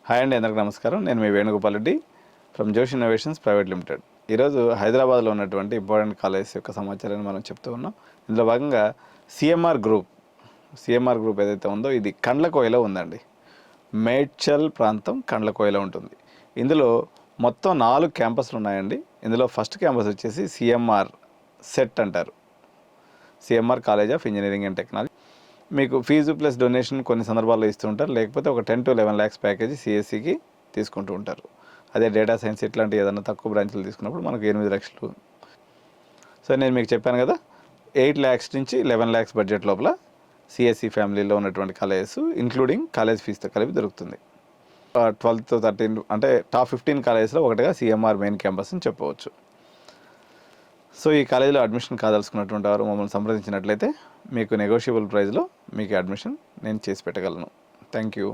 Hi అండి, అందరికీ నమస్కారం. నేను మీ వేణుగోపాల్ రెడ్డి ఫ్రమ్ జోష్ ఇన్నోవేషన్స్ ప్రైవేట్ లిమిటెడ్. ఈరోజు హైదరాబాద్లో ఉన్నటువంటి ఇంపార్టెంట్ కాలేజెస్ యొక్క సమాచారాన్ని మనం చెప్తూ ఉన్నాం. ఇందులో భాగంగా సిఎంఆర్ గ్రూప్ ఏదైతే ఉందో ఇది కండ్లకోయలో ఉందండి. మేడ్చల్ ప్రాంతం కండ్లకోయలో ఉంటుంది. ఇందులో మొత్తం 4 క్యాంపస్లు ఉన్నాయండి. ఇందులో ఫస్ట్ క్యాంపస్ వచ్చేసి సిఎంఆర్ సెట్ అంటారు, CMR college of engineering and technology. మీకు ఫీజు ప్లస్ డొనేషన్ కొన్ని సందర్భాల్లో ఇస్తూ ఉంటారు, లేకపోతే ఒక 10 to 11 lakhs ప్యాకేజీ సిఎస్సికి తీసుకుంటూ ఉంటారు. అదే డేటా సైన్స్ ఇట్లాంటి ఏదైనా తక్కువ బ్రాంచ్లు తీసుకున్నప్పుడు మనకు 8 లక్షలు. సో నేను మీకు చెప్పాను కదా, 8 lakhs నుంచి 11 lakhs బడ్జెట్ లోపల సిఎస్సి ఫ్యామిలీలో ఉన్నటువంటి కాలేజెస్ ఇంక్లూడింగ్ కాలేజ్ ఫీజుతో కలిపి దొరుకుతుంది. 12 to 13 అంటే టాప్ 15 కాలేజెస్లో ఒకటిగా సిఎంఆర్ మెయిన్ క్యాంపస్ అని చెప్పవచ్చు. సో ఈ కాలేజీలో అడ్మిషన్ కాదలుచుకున్నటువంటి వారు మమ్మల్ని సంప్రదించినట్లయితే మీకు నెగోషియబుల్ ప్రైస్లో మీకు అడ్మిషన్ నేను చేసి పెట్టగలను. Thank you.